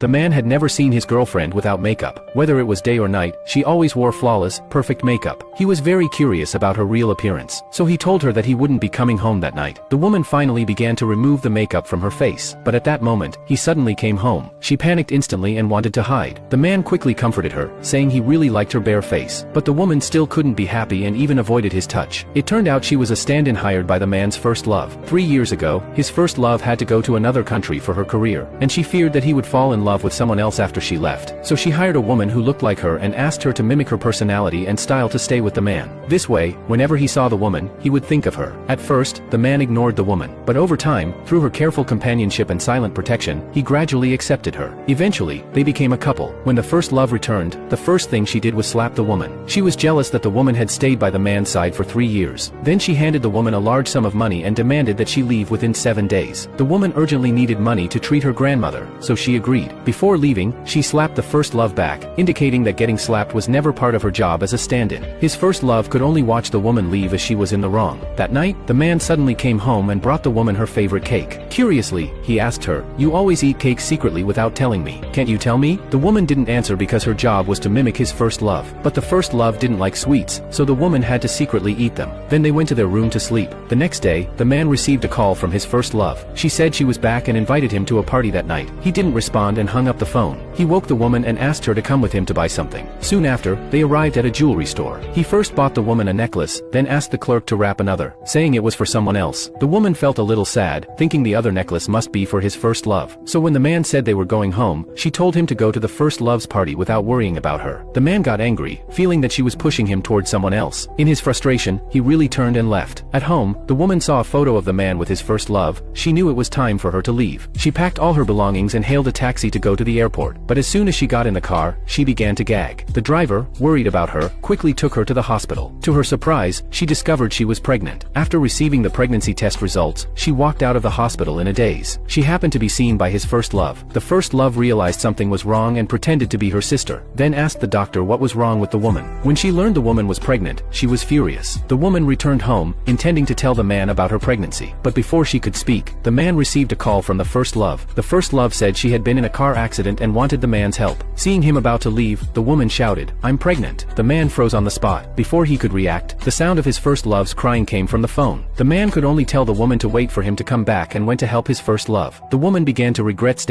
The man had never seen his girlfriend without makeup. Whether it was day or night, she always wore flawless, perfect makeup. He was very curious about her real appearance, so he told her that he wouldn't be coming home that night. The woman finally began to remove the makeup from her face, but at that moment, he suddenly came home. She panicked instantly and wanted to hide. The man quickly comforted her, saying he really liked her bare face, but the woman still couldn't be happy and even avoided his touch. It turned out she was a stand-in hired by the man's first love. 3 years ago, his first love had to go to another country for her career, and she feared that he would fall in love with someone else after she left. So she hired a woman who looked like her and asked her to mimic her personality and style to stay with the man. This way, whenever he saw the woman, he would think of her. At first, the man ignored the woman, but over time, through her careful companionship and silent protection, he gradually accepted her. Eventually, they became a couple. When the first love returned, the first thing she did was slap the woman. She was jealous that the woman had stayed by the man's side for 3 years. Then she handed the woman a large sum of money and demanded that she leave within 7 days. The woman urgently needed money to treat her grandmother, so she agreed. Before leaving, she slapped the first love back, indicating that getting slapped was never part of her job as a stand-in. His first love could only watch the woman leave as she was in the wrong. That night, the man suddenly came home and brought the woman her favorite cake. Curiously, he asked her, "You always eat cake secretly without telling me. Can't you tell me?" The woman didn't answer because her job was to mimic his first love. But the first love didn't like sweets, so the woman had to secretly eat them. Then they went to their room to sleep. The next day, the man received a call from his first love. She said she was back and invited him to a party that night. He didn't respond and hung up the phone. He woke the woman and asked her to come with him to buy something. Soon after, they arrived at a jewelry store. He first bought the woman a necklace, then asked the clerk to wrap another, saying it was for someone else. The woman felt a little sad, thinking the other necklace must be for his first love. So when the man said they were going home, she told him to go to the first love's party without worrying about her. The man got angry, feeling that she was pushing him towards someone else. In his frustration, he really turned and left. At home, the woman saw a photo of the man with his first love. She knew it was time for her to leave. She packed all her belongings and hailed a taxi to go to the airport. But as soon as she got in the car, she began to gag. The driver, worried about her, quickly took her to the hospital. To her surprise, she discovered she was pregnant. After receiving the pregnancy test results, she walked out of the hospital in a daze. She happened to be seen by his first love. The first love realized something was wrong and pretended to be her sister, then asked the doctor what was wrong with the woman. When she learned the woman was pregnant, she was furious. The woman returned home, intending to tell the man about her pregnancy. But before she could speak, the man received a call from the first love. The first love said she had been in a car accident and wanted the man's help. Seeing him about to leave, the woman shouted, "I'm pregnant." The man froze on the spot. Before he could react, the sound of his first love's crying came from the phone. The man could only tell the woman to wait for him to come back and went to help his first love. The woman began to regret staying